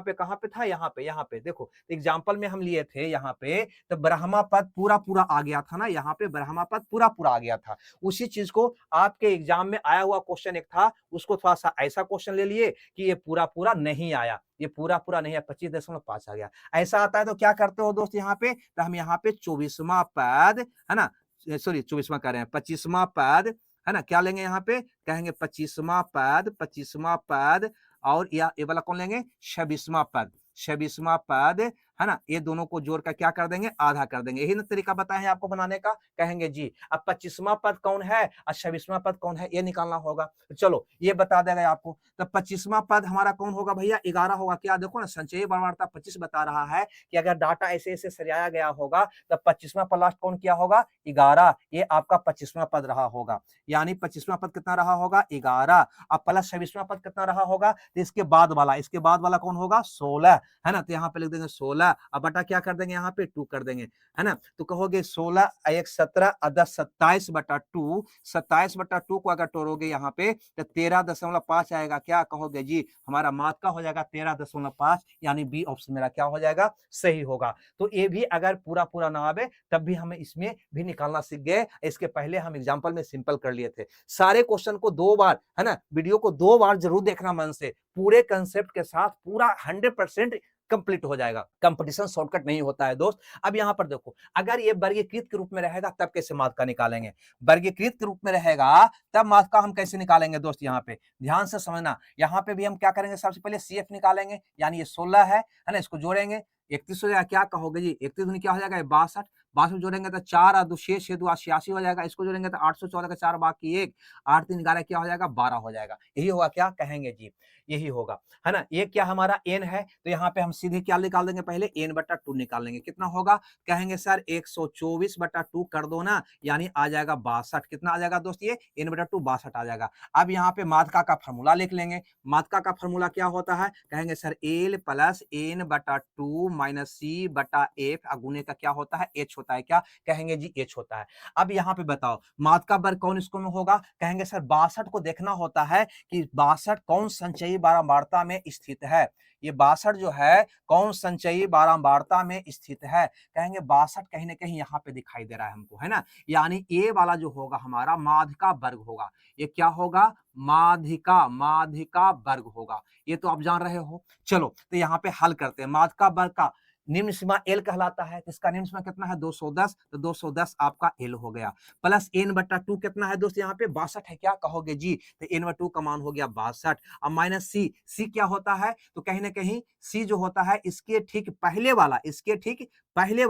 Speaker 1: पे कहाँ पे था, यहाँ पे देखो एग्जांपल में हम लिए थे यहाँ पे, तो ब्रह्मा पद पूरा पूरा आ गया था ना, यहाँ पे ब्रह्मा पद पूरा पूरा आ गया था। उसी चीज को आपके एग्जाम में आया हुआ क्वेश्चन एक था, उसको थोड़ा सा ऐसा क्वेश्चन ले लिए कि ये पूरा पूरा नहीं आया, ये पूरा पूरा नहीं है, 25.5 आ गया। ऐसा आता है तो क्या करते हो दोस्त, यहाँ पे तो हम यहाँ पे 24वां पद है ना, सॉरी 24वां कह रहे हैं, 25वां पद है ना, क्या लेंगे यहाँ पे, कहेंगे 25वां पद, 25वां पद, और या ये वाला कौन लेंगे 26वां पद, 26वां पद है ना, ये दोनों को जोड़ कर क्या कर देंगे, आधा कर देंगे। यही ना तरीका बताया है आपको बनाने का, कहेंगे जी अब 25वां पद कौन है और 26वां पद कौन है, ये निकालना होगा। तो चलो ये बता देगा आपको, तो 25वां पद हमारा कौन होगा भैया, 11 होगा। क्या देखो ना, संचयी बर्बादता 25 बता रहा है कि अगर डाटा ऐसे ऐसे सरियाया गया होगा तो 25वां पद लास्ट कौन किया होगा, 11, ये आपका 25वां पद रहा होगा। यानी 25वां पद कितना रहा होगा, 11, अब प्लस 26वां पद कितना रहा होगा, तो इसके बाद वाला कौन होगा, 16 है ना, तो यहाँ पे लिख देंगे 16, अब बटा क्या कर देंगे, यहाँ पे 2 कर देंगे है ना, तो कहोगे 16 1 17 और 10 27/2, 27/2 को अगर तोड़ोगे यहाँ पे तो 13.5 आएगा, क्या कहोगे जी, हमारा माध्का हो जाएगा 13.5, यानी बी ऑप्शन मेरा क्या हो जाएगा, सही होगा। तो ये भी अगर पूरा पूरा ना आवे तब भी हमें इसमें भी निकालना सीख गए, इसके पहले हम एग्जाम्पल में सिंपल कर लिए थे। सारे क्वेश्चन को 2 बार है ना, वीडियो को 2 बार जरूर देखना मन से, पूरे कंसेप्ट के साथ पूरा 100% कंप्लीट हो जाएगा। कंपटीशन शॉर्टकट नहीं होता है दोस्त। अब यहां पर देखो, अगर ये वर्गीकृत के रूप में रहेगा तब कैसे माध्का निकालेंगे, वर्गीकृत के रूप में रहेगा तब माध्का हम कैसे निकालेंगे दोस्त, यहाँ पे ध्यान से समझना। यहाँ पे भी हम क्या करेंगे, सबसे पहले CF निकालेंगे, यानी ये 16 है ना, इसको जोड़ेंगे 31 हो जाएगा, क्या कहोगे जी 31 दूनी क्या हो जाएगा 62, 62 जोड़ेंगे तो 4 और 2 6 6 2 86 हो जाएगा, इसको जोड़ेंगे तो 814 का 4 बाकी 1 8 3 11 क्या हो जाएगा 12 हो जाएगा। यही होगा, क्या कहेंगे जी, यही होगा है ना। ये क्या हमारा n है, तो यहाँ पे हम सीधे क्या निकाल देंगे, पहले n/2 निकाल लेंगे, कितना होगा, कहेंगे सर 124/2 कर दो ना, यानी आ जाएगा 62, कितना आ जाएगा दोस्त, ये n/2 62 आ जाएगा। अब यहाँ पे माध्का का फॉर्मूला लिख लेंगे, माध्का का फॉर्मूला क्या होता है, कहेंगे सर L + n/2 - C/f, गुने का क्या होता है, h होता है, क्या कहेंगे जी h होता है। अब यहाँ पे बताओ माध्का वर्ग कौन इसको में होगा, कहेंगे सर 62 को देखना होता है कि 62 कौन संचयी बारंबारता में स्थित है, ये 62 जो है कौन संचयी बारंबारता में स्थित है, कहेंगे 62 कहीं ना कहीं यहाँ पे दिखाई दे रहा है हमको है ना, यानी ए वाला जो होगा हमारा माध्का वर्ग होगा, ये क्या होगा, माध्का वर्ग होगा, ये तो आप जान रहे हो। चलो तो यहाँ पे हल करते हैं, माध्का वर्ग का निम्न सीमा L कहलाता है, इसका निम्न सीमा कितना है 210, तो 210 आपका L हो गया, प्लस n/2 कितना है दोस्त, यहाँ पे 62 है, क्या कहोगे जी, तो n/2 का मान हो गया 62, अब माइनस C क्या होता है, तो कहीं ना कहीं C जो होता है इसके ठीक पहले वाला, इसके ठीक पहले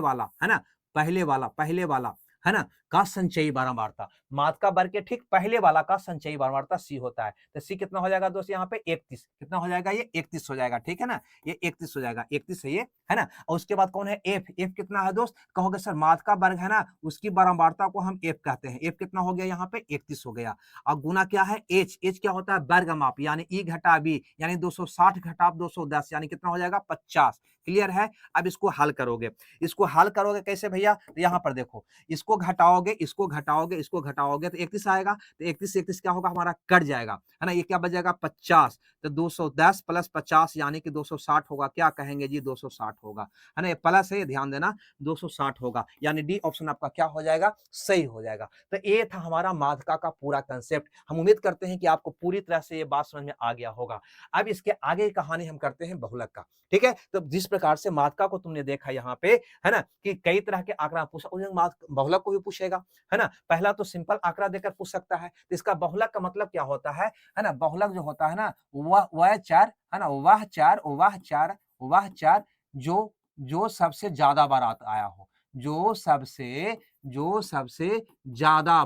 Speaker 1: वाला है ना, पहले वाला है ना का संचयी बारंबारता, माध्का वर्ग के ठीक पहले वाला का संचयी बारंबारता C होता है, तो C कितना हो जाएगा दोस्त, यहाँ पे 31, कितना हो जाएगा, ये 31 हो जाएगा, ठीक है ना, ये 31 हो जाएगा, 31 है ये है ना। और उसके बाद कौन है F कितना है दोस्त, कहोगे सर माध्का वर्ग है ना, उसकी बारंबारता को हम F कहते हैं, F कितना हो गया यहाँ पे 31 हो गया। और गुना क्या है H क्या होता है वर्ग माप, यानी E घटा B, यानी 260 घटा 210, यानी कितना हो जाएगा 50, क्लियर है। अब इसको हल करोगे, कैसे भैया, तो यहाँ पर देखो इसको घटाओगे तो 31 आएगा, तो 31 क्या होगा हमारा कट जाएगा है ना, ये क्या बचेगा 50, तो 210 + 50 यानी कि 260 होगा, क्या कहेंगे जी 260 होगा है ना, ये प्लस है, ध्यान देना 260 होगा, यानी डी ऑप्शन आपका क्या हो जाएगा, सही हो जाएगा। तो ये था हमारा माध्का का पूरा कंसेप्ट। हम उम्मीद करते हैं कि आपको पूरी तरह से ये बात समझ में आ गया होगा। अब इसके आगे की कहानी हम करते हैं बहुलक का, ठीक है। तो जिस प्रकार से मात्रका को तुमने देखा यहाँ पे, है ना, कि कई तरह के आंकड़ा पूछा, बहुलक को भी पूछेगा, है ना। पहला तो सिंपल आंकड़ा देकर पूछ सकता है, तो इसका बहुलक का मतलब क्या होता है ना। बहुलक जो होता है ना, वह चार, है ना, वह चार जो सबसे ज्यादा बार आया हो, जो सबसे ज्यादा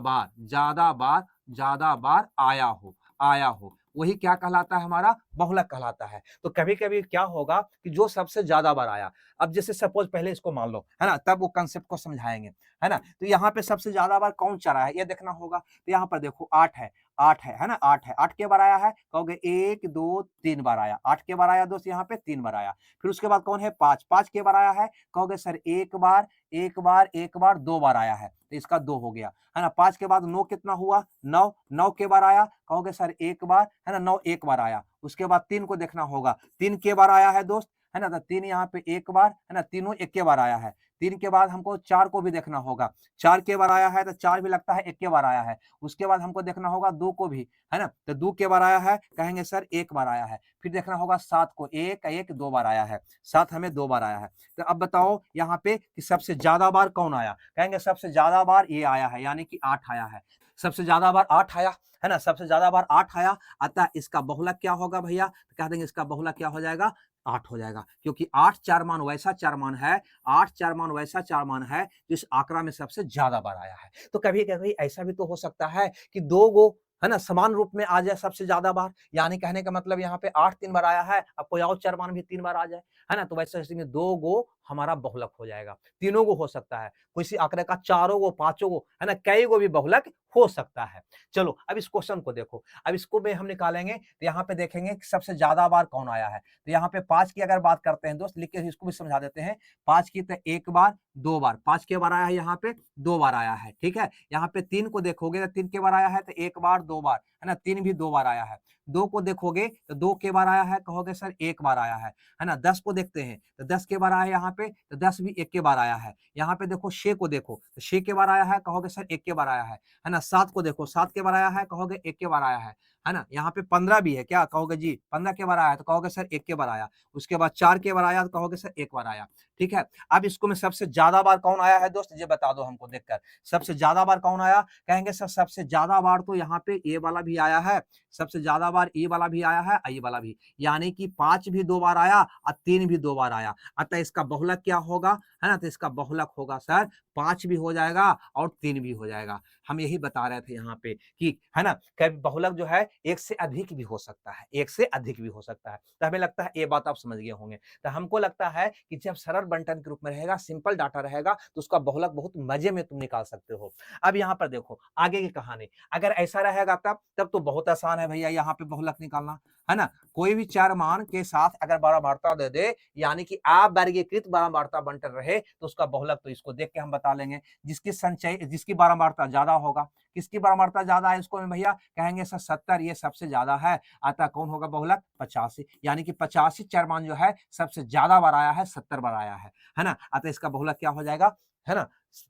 Speaker 1: बार आया हो, वही क्या कहलाता है, हमारा बहुलक कहलाता है। तो कभी कभी क्या होगा कि जो सबसे ज्यादा बार आया, अब जैसे सपोज पहले इसको मान लो, है ना, तब वो कंसेप्ट को समझाएंगे, है ना। तो यहाँ पे सबसे ज्यादा बार कौन चढ़ा है ये देखना होगा। तो यहाँ पर देखो 8 है, 8 है ना, 8 है, 8 के बार आया है, कहोगे 1 2 3 बार आया, 8 के बार आया दोस्त, यहाँ पे 3 बार आया। फिर उसके बाद कौन है, 5, 5 के बार आया है, कहोगे सर एक बार 2 बार आया है, तो इसका 2 हो गया, है ना। 5 के बाद 9 कितना हुआ, 9, 9 के बार आया, कहोगे सर एक बार, है ना, 9 एक बार आया। उसके बाद 3 को देखना होगा, 3 के बार आया है दोस्त, है ना, तो 3 यहाँ पे एक बार, है ना, तीनों एक के बार आया है। 3 के बाद हमको 4 को भी देखना होगा, 4 के बार आया है, तो 4 भी लगता है एक के बार आया है। उसके बाद हमको देखना होगा 2 को भी, है ना, तो 2 के बार आया है, कहेंगे सर एक बार आया है। फिर देखना होगा 7 को, 1 2 बार आया है, 7 हमें 2 बार आया है। तो अब बताओ यहाँ पे कि सबसे ज्यादा बार कौन आया, कहेंगे सबसे ज्यादा बार ये आया है, यानी कि 8 आया है, सबसे ज्यादा बार 8 आया, है ना, सबसे ज्यादा बार 8 आया। अतः इसका बहुलक क्या होगा भैया, तो कह देंगे इसका बहुलक क्या हो जाएगा, 8 हो जाएगा, क्योंकि 8 चार मान वैसा चार मान है, 8 चार मान वैसा चार मान है जिस आंकड़ा में सबसे ज्यादा बार आया है। तो कभी कभी ऐसा भी तो हो सकता है कि 2 गो, है ना, समान रूप में आ जाए सबसे ज्यादा बार, यानी कहने का मतलब यहाँ पे 8 3 बार आया है, अब कोई और चार मान भी 3 बार आ जाए, है ना, तो वैसे स्थिति में 2 गो हमारा बहुलक हो जाएगा। तीनों गो हो सकता है, किसी आंकड़े का चारों गो, पांचों गो, है ना, कई गो भी बहुलक हो सकता है। चलो अब इस क्वेश्चन को देखो, अब इसको में हम निकालेंगे, तो यहाँ पे देखेंगे कि सबसे ज्यादा बार कौन आया है। तो यहाँ पे 5 की अगर बात करते हैं दोस्त, लिख के इसको भी समझा देते हैं। 5 की तो एक बार, 2 बार, 5 के बार आया है, यहाँ पे 2 बार आया है, ठीक है। यहाँ पे 3 को देखोगे तो 3 के बार आया है, तो एक बार 2 बार, है ना, 3 भी 2 बार आया है। 2 को देखोगे तो 2 के बार आया है, कहोगे सर एक बार आया है ना। 10 को देखते हैं तो 10 के बार आया है, यहाँ पे तो 10 भी एक के बार आया है। यहाँ पे देखो 6 को देखो तो 6 के बार आया है, कहोगे सर एक के बार आया है ना। 7 को देखो, 7 के बार आया है, कहोगे एक के बार आया है ना। यहाँ पे 15 भी है, क्या कहोगे जी, 15 के बार आया है, तो कहोगे सर एक के बार आया। उसके बाद 4 के बार आया, तो कहोगे सर एक बार आया, ठीक है। अब इसको में सबसे ज्यादा बार कौन आया है दोस्त, ये बता दो हमको देखकर, सबसे ज्यादा बार कौन आया, कहेंगे सर सबसे ज्यादा बार तो यहाँ पे ये वाला भी आया है, सबसे ज्यादा बार ये वाला भी आया है, ये वाला भी, यानी कि 5 भी 2 बार आया और 3 भी 2 बार आया। अतः इसका बहुलक क्या होगा, है ना, तो इसका बहुलक होगा सर 5 भी हो जाएगा और 3 भी हो जाएगा। हम यही बता रहे थे यहाँ पे कि, है ना, कभी बहुलक जो है एक से अधिक भी हो सकता है, एक से अधिक भी हो सकता है। तो हमें लगता है ये बात आप समझ गए होंगे। तो हमको लगता है कि जब सरल बंटन के रूप में रहेगा, सिंपल डाटा रहेगा, तो उसका बहुलक बहुत मजे में तुम निकाल सकते हो। अब यहाँ पर देखो आगे की कहानी, अगर ऐसा रहेगा तब तो बहुत आसान है भैया यहाँ पे बहुलक निकालना, है ना। कोई भी चार मान के साथ अगर बारंबारता दे दे, यानी कि अवर्गीकृत बारंबारता बंटन रहे, तो उसका बहुलक तो इसको देख के हम बता लेंगे। जिसकी बारंबारता ज्यादा होगा, किसकी बारंबारता ज्यादा है, इसको भैया कहेंगे सर 70, ये सबसे ज्यादा है। अतः कौन होगा बहुलक, 85, यानी कि 85 चार मान जो है सबसे ज्यादा बार आया है, 70 बार आया है ना। अतः इसका बहुलक क्या हो जाएगा, है ना,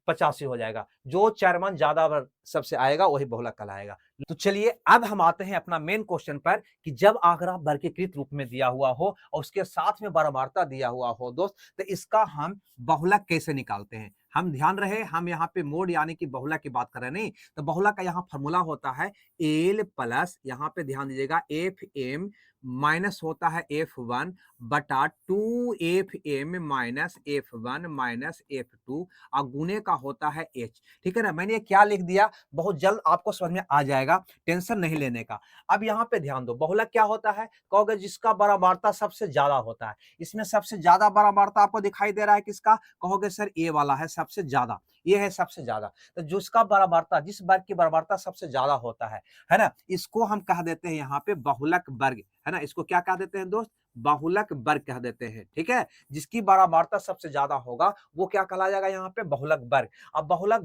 Speaker 1: 85 हो जाएगा। जो चार मान ज्यादा बार सबसे आएगा वही बहुलक कहलाएगा। तो चलिए अब हम आते हैं अपना मेन क्वेश्चन पर, कि जब आंकड़ा वर्गीकृत रूप में दिया हुआ हो और उसके साथ में बारंबारता दिया हुआ हो दोस्त, तो इसका हम बहुलक कैसे निकालते हैं। हम ध्यान रहे, हम यहाँ पे मोड यानी कि बहुलक की बात कर रहे नहीं, तो बहुलक का यहाँ फॉर्मूला होता है एल प्लस, यहाँ पे ध्यान दीजिएगा, एफ एम माइनस होता है F1 बटा 2FM minus F1 minus F2 और गुने का होता है H, ठीक है ना। मैंने ये क्या लिख दिया, बहुत जल्द आपको समझ में आ जाएगा, टेंशन नहीं लेने का। अब यहाँ पे ध्यान दो, बहुलक क्या होता है, कहोगे जिसका बारंबारता सबसे ज्यादा होता है। इसमें सबसे ज्यादा बारंबारता आपको दिखाई दे रहा है किसका, कहोगे सर ये वाला है सबसे ज्यादा, ये है सबसे ज्यादा। तो जिसका बारंबारता, जिस वर्ग की बारंबारता सबसे ज्यादा होता है ना, इसको हम कह देते हैं यहाँ पे बहुलक वर्ग, है ना। इसको क्या कह देते हैं दोस्त, बहुलक वर्ग कह देते हैं, ठीक है। जिसकी बारंबारता सबसे ज्यादा होगा वो क्या कहला जाएगा यहाँ पे, बहुलक वर्ग। अब बहुलक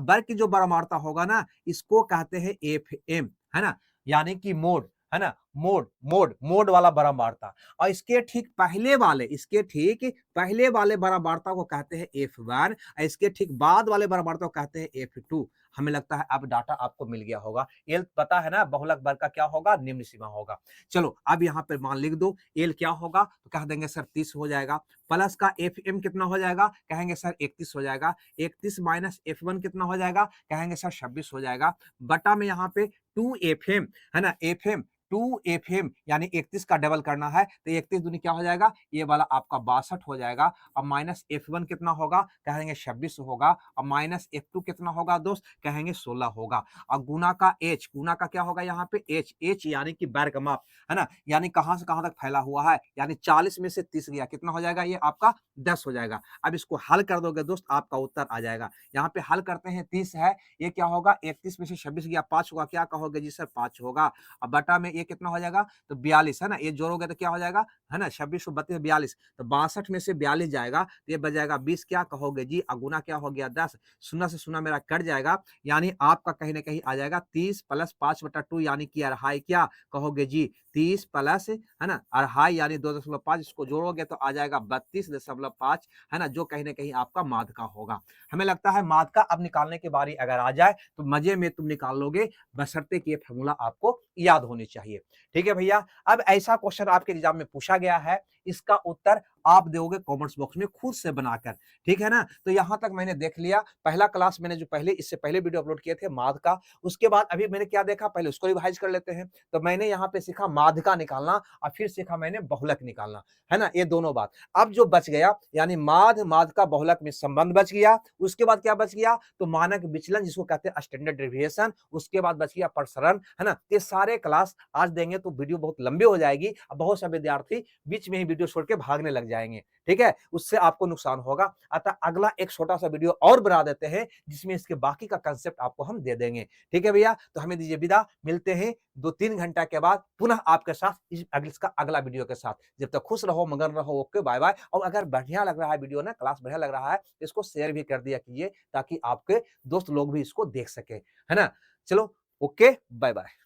Speaker 1: वर्ग की जो बारंबारता होगा ना, इसको कहते हैं FM, है ना, यानी कि मोड, है ना, मोड वाला बारंबारता। और इसके ठीक पहले वाले बारंबारता को कहते हैं F1, इसके ठीक बाद वाले बारंबारता को कहते हैं F2। हमें लगता है अब डाटा आपको मिल गया होगा। एल पता है ना, बहुलक वर्ग का क्या होगा, निम्न सीमा होगा। चलो अब यहाँ पे मान लिख दो, एल क्या होगा, तो कह देंगे सर 30 हो जाएगा, प्लस का एफ एम कितना हो जाएगा, कहेंगे सर 31 हो जाएगा, 31 माइनस F1 कितना हो जाएगा, कहेंगे सर 26 हो जाएगा, बटा में यहाँ पे 2FM है ना, FM 2FM यानी 31 का डबल करना है, तो 31 दूनी क्या हो जाएगा, ये वाला आपका 62 हो जाएगा। अब माइनस F1 कितना होगा, कहेंगे 26 होगा। अब माइनस F2 कितना होगा दोस्त, कहेंगे 16 होगा। अब गुना का H, गुना का क्या होगा यहाँ पे H यानी कि वर्ग माप है ना, यानी कहां से कहां तक फैला हुआ है, यानी 40 में से 30 गया, कितना हो जाएगा, ये आपका 10 हो जाएगा। अब इसको हल कर दोगे दोस्त, आपका उत्तर आ जाएगा। यहाँ पे हल करते हैं, 30 है, ये क्या होगा, 31 में से 26 गया, 5 होगा, क्या कहोगे जी सर, 5 होगा। अब बटा में ये कितना हो जाएगा, तो 42 है ना, ये जोड़ोगे तो क्या हो जाएगा, है ना, 26 32 42, तो 62 में से 42 जाएगा, तो ये बच जाएगा 20, क्या कहोगे जी, अगुना क्या हो गया 10, शून्य से शून्य मेरा कट जाएगा, यानी आपका कहीं ना कहीं आ जाएगा 30 प्लस 5/2 यानी कि अढ़ाई, क्या कहोगे जी, 30 प्लस है ना अढ़ाई यानी 2.5, इसको जोड़ोगे तो आ जाएगा 32.5 है ना, जो कहीं ना कहीं आपका माध्य का होगा। हमें लगता है माध्य का अब निकालने की बारी अगर आ जाए तो मजे में तुम निकाल लोगे, बशर्ते कि ये फॉर्मूला आपको याद होनी चाहिए। ठीक है भैया, अब ऐसा क्वेश्चन आपके एग्जाम में पूछा गया है, इसका उत्तर आप दोगे कमेंट्स बॉक्स में खुद से बनाकर, ठीक है ना। तो यहां तक मैंने देख लिया, पहला क्लास मैंने जो पहले इससे पहले वीडियो अपलोड किए थे माध्य का, उसके बाद अभी मैंने क्या देखा, पहले उसको रिवाइज कर लेते हैं। तो मैंने यहाँ पे सीखा माध्य का निकालना और फिर सीखा मैंने बहुलक निकालना, है ना, ये दोनों बात। अब जो बच गया यानी माध्य का बहुलक में संबंध बच गया, उसके बाद क्या बच गया, तो मानक विचलन जिसको कहते हैं स्टैंडर्ड डेविएशन, उसके बाद बच गया प्रसरण, है ना। ये सारे क्लास आज देंगे तो वीडियो बहुत लंबी हो जाएगी, अब बहुत सारे विद्यार्थी बीच में ही वीडियो छोड़ के भागने लग जाएंगे, ठीक है, उससे आपको नुकसान होगा। अतः अगला एक छोटा सा वीडियो और बना देते हैं जिसमें इसके बाकी का कंसेप्ट आपको हम दे देंगे, ठीक है भैया। तो हमें दीजिए विदा, मिलते हैं 2-3 घंटा के बाद पुनः आपके साथ इसका अगला वीडियो के साथ। जब तक खुश रहो, मगन रहो, ओके बाय बाय। और अगर बढ़िया लग रहा है वीडियो ना, क्लास बढ़िया लग रहा है, इसको शेयर भी कर दिया कीजिए ताकि आपके दोस्त लोग भी इसको देख सके, है ना। चलो ओके बाय बाय।